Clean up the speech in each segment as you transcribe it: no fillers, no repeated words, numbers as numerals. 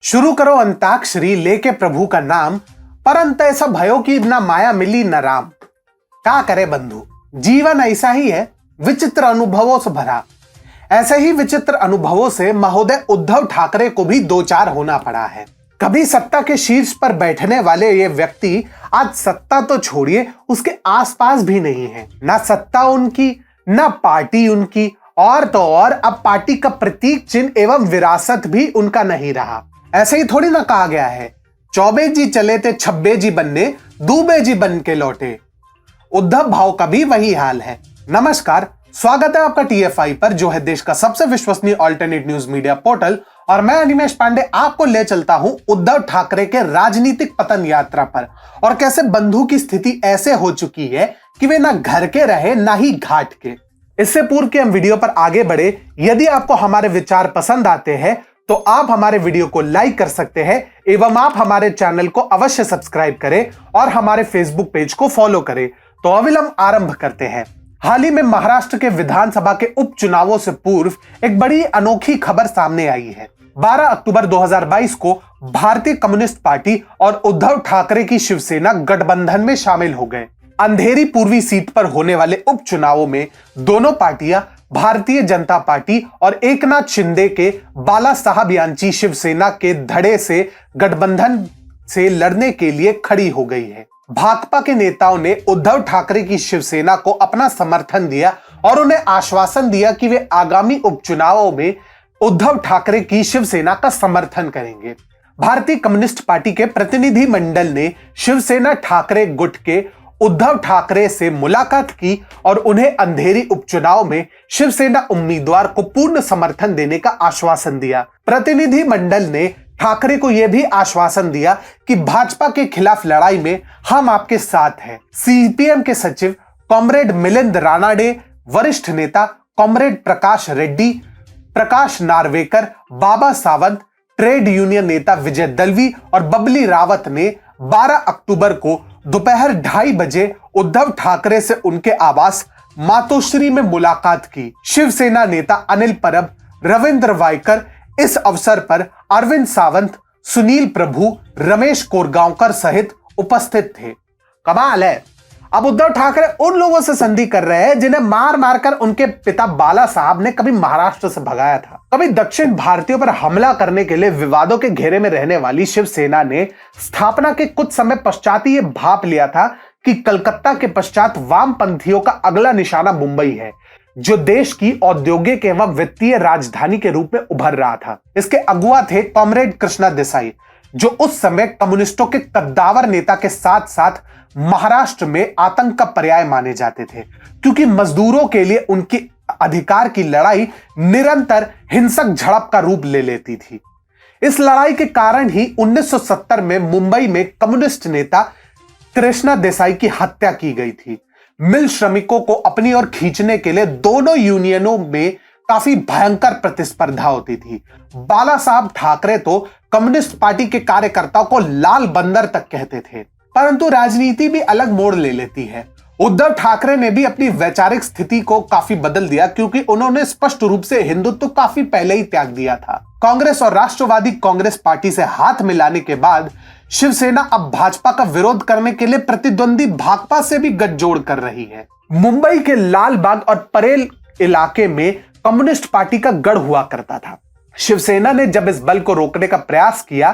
शुरू करो अंताक्षरी लेके प्रभु का नाम, पर अंत ऐसा भयो कि ना माया मिली न राम। क्या करे बंधु, जीवन ऐसा ही है, विचित्र अनुभवों से भरा। ऐसे ही विचित्र अनुभवों से महोदय उद्धव ठाकरे को भी दो चार होना पड़ा है। कभी सत्ता के शीर्ष पर बैठने वाले ये व्यक्ति आज सत्ता तो छोड़िए उसके आसपास भी नहीं है। ना सत्ता उनकी, ना पार्टी उनकी, और तो और अब पार्टी का प्रतीक चिन्ह एवं विरासत भी उनका नहीं रहा। ऐसे ही थोड़ी ना कहा गया है, चौबे जी चले थे छब्बे जी बनने, दूबे जी बन के लौटे। उद्धव भाव का भी वही हाल है। नमस्कार, स्वागत है आपका TFI पर, जो है देश का सबसे विश्वसनीय ऑल्टरनेट न्यूज मीडिया पोर्टल। और मैं अनिमेश पांडे आपको ले चलता हूं उद्धव ठाकरे के राजनीतिक पतन यात्रा पर, और कैसे बंधु की स्थिति ऐसे हो चुकी है कि वे ना घर के रहे ना ही घाट के। इससे पूर्व के हम वीडियो पर आगे बढ़े, यदि आपको हमारे विचार पसंद आते हैं तो आप हमारे वीडियो को लाइक कर सकते हैं एवं आप हमारे चैनल को अवश्य सब्सक्राइब करें और हमारे फेसबुक पेज को फॉलो करें। तो अविलंब आरंभ करते हैं। हाल ही में महाराष्ट्र के विधानसभा के उपचुनावों से पूर्व एक बड़ी अनोखी खबर सामने आई है। 12 अक्टूबर 2022 को भारतीय कम्युनिस्ट पार्टी और उद्धव ठाकरे की शिवसेना गठबंधन में शामिल हो गए। अंधेरी पूर्वी सीट पर होने वाले उपचुनावों में दोनों पार्टियां भारतीय जनता पार्टी और एकनाथ शिंदे के बाला साहब यांची शिवसेना के धड़े से गठबंधन से लड़ने के लिए खड़ी हो गई है। भाकपा के नेताओं ने उद्धव ठाकरे की शिवसेना को अपना समर्थन दिया और उन्हें आश्वासन दिया कि वे आगामी उपचुनावों में उद्धव ठाकरे की शिवसेना का समर्थन करेंगे। भारतीय कम्युनिस्ट पार्टी के प्रतिनिधि मंडल ने शिवसेना ठाकरे गुट के उद्धव ठाकरे से मुलाकात की और उन्हें अंधेरी उपचुनाव में शिवसेना उम्मीदवार को पूर्ण समर्थन देने का आश्वासन दिया। प्रतिनिधि मंडल ने ठाकरे को यह भी आश्वासन दिया कि भाजपा के खिलाफ लड़ाई में हम आपके साथ हैं। CPM के सचिव कॉमरेड मिलिंद रानाडे, वरिष्ठ नेता कॉमरेड प्रकाश रेड्डी, प्रकाश नार्वेकर, बाबा सावंत, ट्रेड यूनियन नेता विजय दलवी और बबली रावत ने 12 अक्टूबर को दोपहर 2:30 बजे उद्धव ठाकरे से उनके आवास मातोश्री में मुलाकात की। शिवसेना नेता अनिल परब, रविंद्र वायकर, इस अवसर पर अरविंद सावंत, सुनील प्रभु, रमेश कोरगांवकर सहित उपस्थित थे। कमाल है, अब उद्धव ठाकरे उन लोगों से संधि कर रहे हैं जिन्हें मार मारकर उनके पिता बाला साहब ने कभी महाराष्ट्र से भगाया था। कभी दक्षिण भारतीयों पर हमला करने के लिए विवादों के घेरे में रहने वाली शिवसेना ने स्थापना के कुछ समय पश्चात ही यह भाप लिया था कि कलकत्ता के पश्चात वामपंथियों का अगला निशाना मुंबई है, जो देश की औद्योगिक एवं वित्तीय राजधानी के रूप में उभर रहा था। इसके अगुआ थे कॉमरेड कृष्णा देसाई, जो उस समय कम्युनिस्टों के कद्दावर नेता के साथ साथ महाराष्ट्र में आतंक का पर्याय माने जाते थे, क्योंकि मजदूरों के लिए उनकी अधिकार की लड़ाई निरंतर हिंसक झड़प का रूप ले लेती थी। इस लड़ाई के कारण ही 1970 में मुंबई में कम्युनिस्ट नेता कृष्णा देसाई की हत्या की गई थी। मिल श्रमिकों को अपनी ओर खींचने के लिए दोनों यूनियनों में काफी भयंकर प्रतिस्पर्धा होती थी। बाला साहब ठाकरे तो कम्युनिस्ट पार्टी के कार्यकर्ताओं को लाल बंदर तक कहते थे। परंतु राजनीति भी अलग मोड़ ले लेती है। उद्धव ठाकरे ने भी अपनी वैचारिक स्थिति को काफी बदल दिया, क्योंकि उन्होंने स्पष्ट रूप से हिंदुत्व काफी पहले ही त्याग दिया था। कांग्रेस और राष्ट्रवादी कांग्रेस पार्टी से हाथ मिलाने के बाद शिवसेना अब भाजपा का विरोध करने के लिए प्रतिद्वंदी भाकपा से भी गठजोड़ कर रही है। मुंबई के लालबाग और परेल इलाके में कम्युनिस्ट पार्टी का गढ़ हुआ करता था। शिवसेना ने जब इस बल को रोकने का प्रयास किया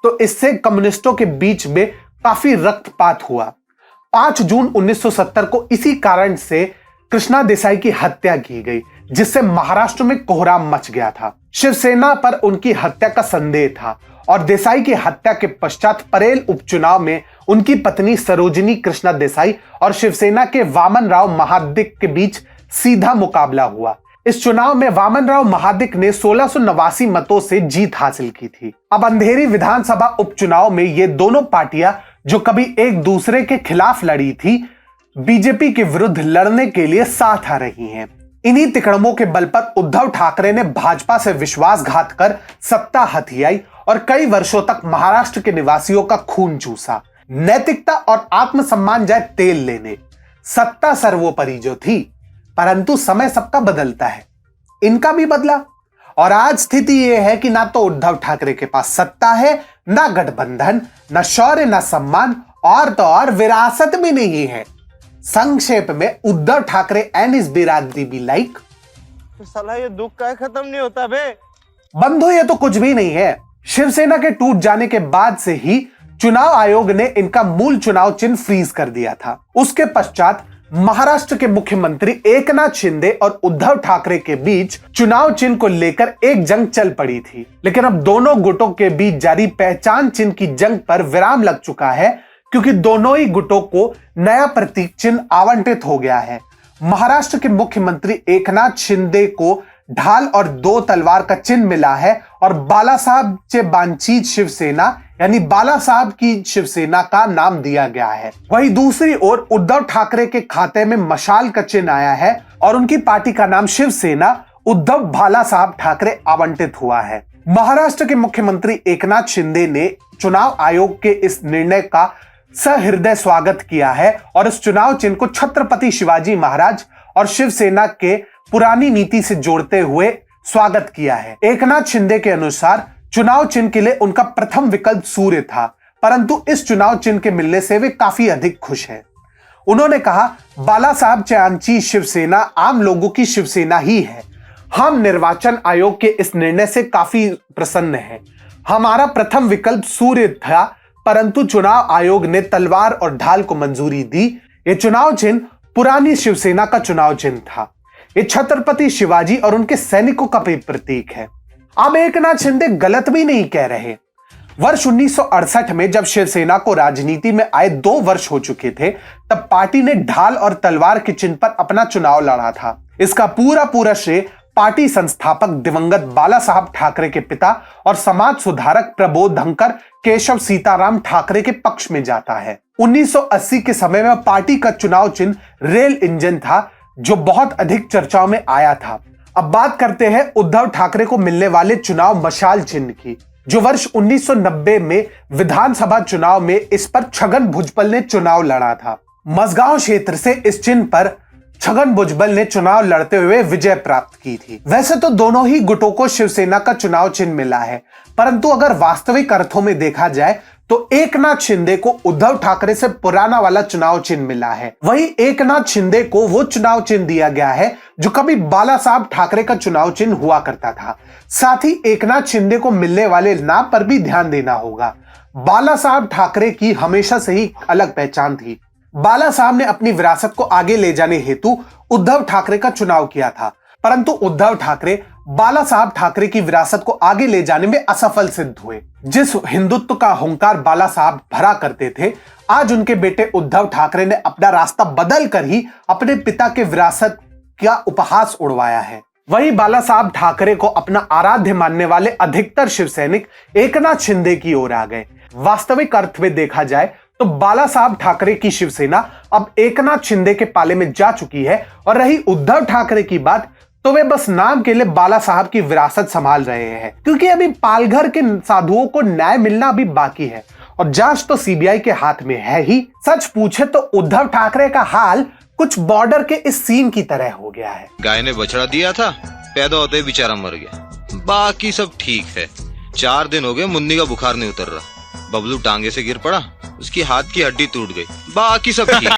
तो इससे कम्युनिस्टों के बीच में काफी रक्तपात हुआ। 5 जून 1970 को इसी कारण से कृष्णा देसाई की हत्या की गई, जिससे महाराष्ट्र में कोहराम मच गया था। शिवसेना पर उनकी हत्या का संदेह था और देसाई की हत्या के पश्चात परेल उपचुनाव में उनकी पत्नी सरोजिनी कृष्णा देसाई और शिवसेना के वामन राव महादिक के बीच सीधा मुकाबला हुआ। इस चुनाव में वामन राव महादिक ने 1689 मतों से जीत हासिल की थी। अब अंधेरी विधानसभा उपचुनाव में ये दोनों पार्टियां, जो कभी एक दूसरे के खिलाफ लड़ी थी, बीजेपी के विरुद्ध लड़ने के लिए साथ आ रही हैं। इन्हीं तिकड़मों के बल पर उद्धव ठाकरे ने भाजपा से विश्वासघात कर सत्ता हथियाई और कई वर्षों तक महाराष्ट्र के निवासियों का खून चूसा। नैतिकता और आत्मसम्मान जाए तेल लेने, सत्ता सर्वोपरि जो थी। परंतु समय सबका बदलता है, इनका भी बदला। और आज स्थिति यह है कि ना तो उद्धव ठाकरे के पास सत्ता है, ना गठबंधन, ना शौर्य, ना सम्मान, और तो और विरासत भी नहीं है। संक्षेप में उद्धव ठाकरे एंड इस बिरादरी बी लाइक, साला ये दुख का खत्म नहीं होता बे। बंधु ये तो कुछ भी नहीं है। शिवसेना के टूट जाने के बाद से ही चुनाव आयोग ने इनका मूल चुनाव चिन्ह फ्रीज कर दिया था। उसके पश्चात महाराष्ट्र के मुख्यमंत्री एकनाथ शिंदे और उद्धव ठाकरे के बीच चुनाव चिन्ह को लेकर एक जंग चल पड़ी थी, लेकिन अब दोनों गुटों के बीच जारी पहचान चिन्ह की जंग पर विराम लग चुका है, क्योंकि दोनों ही गुटों को नया प्रतीक चिन्ह आवंटित हो गया है। महाराष्ट्र के मुख्यमंत्री एकनाथ शिंदे को ढाल और 2 तलवार का चिन्ह मिला है और बाला साहब चे बांचीत शिवसेना यानी बाला साहब की शिवसेना का नाम दिया गया है। वहीं दूसरी ओर उद्धव ठाकरे के खाते में मशाल का चिन्ह आया है और उनकी पार्टी का नाम शिवसेना उद्धव बाला साहब ठाकरे आवंटित हुआ है। महाराष्ट्र के मुख्यमंत्री एकनाथ शिंदे ने चुनाव आयोग के इस निर्णय का सहृदय स्वागत किया है और इस चुनाव चिन्ह को छत्रपति शिवाजी महाराज और शिवसेना के पुरानी नीति से जोड़ते हुए स्वागत किया है। एकनाथ शिंदे के अनुसार चुनाव चिन्ह के लिए उनका प्रथम विकल्प सूर्य था, परंतु इस चुनाव चिन्ह के मिलने से वे काफी अधिक खुश हैं। उन्होंने कहा, बाला साहब चांची शिवसेना आम लोगों की शिवसेना ही है। हम निर्वाचन आयोग के इस निर्णय से काफी प्रसन्न हैं। हमारा प्रथम विकल्प सूर्य था, परंतु चुनाव आयोग ने तलवार और ढाल को मंजूरी दी। ये चुनाव चिन्ह पुरानी शिवसेना का चुनाव चिन्ह था। ये छत्रपति शिवाजी और उनके सैनिकों का भी प्रतीक है। अब एकनाथ शिंदे गलत भी नहीं कह रहे। वर्ष 1968 में जब शिवसेना को राजनीति में आए 2 वर्ष हो चुके थे, तब पार्टी ने ढाल और तलवार के चिन्ह पर अपना चुनाव लड़ा था। इसका पूरा श्रेय पार्टी संस्थापक दिवंगत बाला साहब ठाकरे के पिता और समाज सुधारक प्रबोधनकर केशव सीताराम ठाकरे के पक्ष में जाता है। 1980 के समय में पार्टी का चुनाव चिन्ह रेल इंजन था, जो बहुत अधिक चर्चाओं में आया था। अब बात करते हैं उद्धव ठाकरे को मिलने वाले चुनाव मशाल चिन्ह की, जो वर्ष 1990 में विधानसभा चुनाव में इस पर छगन भुजबल ने चुनाव लड़ा था। मझगांव क्षेत्र से इस चिन्ह पर छगन भुजबल ने चुनाव लड़ते हुए विजय प्राप्त की थी। वैसे तो दोनों ही गुटों को शिवसेना का चुनाव चिन्ह मिला है, परंतु अगर वास्तविक अर्थों में देखा जाए तो एकनाथ शिंदे को उद्धव ठाकरे से पुराना वाला चुनाव चिन्ह मिला है। वहीं एकनाथ शिंदे को वो चुनाव चिन्ह दिया गया है जो कभी बाला साहब ठाकरे का चुनाव चिन्ह हुआ करता था। साथ ही एकनाथ शिंदे को मिलने वाले नाम पर भी ध्यान देना होगा। बाला साहब ठाकरे की हमेशा से ही अलग पहचान थी। बाला साहब ने अपनी विरासत को आगे ले जाने हेतु उद्धव ठाकरे का चुनाव किया था, परंतु उद्धव ठाकरे बाला साहब ठाकरे की विरासत को आगे ले जाने में असफल सिद्ध हुए। जिस हिंदुत्व का हुंकार बाला साहब भरा करते थे, आज उनके बेटे उद्धव ठाकरे ने अपना रास्ता बदल कर ही अपने पिता के विरासत का उपहास उड़वाया है। वहीं बाला साहब ठाकरे को अपना आराध्य मानने वाले अधिकतर शिवसैनिक एकनाथ शिंदे की ओर आ गए। वास्तविक अर्थ में देखा जाए तो बाला साहब ठाकरे की शिवसेना अब एकनाथ शिंदे के पाले में जा चुकी है, और रही उद्धव ठाकरे की बात तो वे बस नाम के लिए बाला साहब की विरासत संभाल रहे हैं, क्योंकि अभी पालघर के साधुओं को न्याय मिलना अभी बाकी है और जांच तो सीबीआई के हाथ में है ही। सच पूछे तो उद्धव ठाकरे का हाल कुछ बॉर्डर के इस सीन की तरह हो गया है। गाय ने बछड़ा दिया था, पैदा होते ही बेचारा मर गया, बाकी सब ठीक है। 4 दिन हो गए मुन्नी का बुखार नहीं उतर रहा। बबलू टांगे से गिर पड़ा, उसकी हाथ की हड्डी टूट गई, बाकी सब ठीक।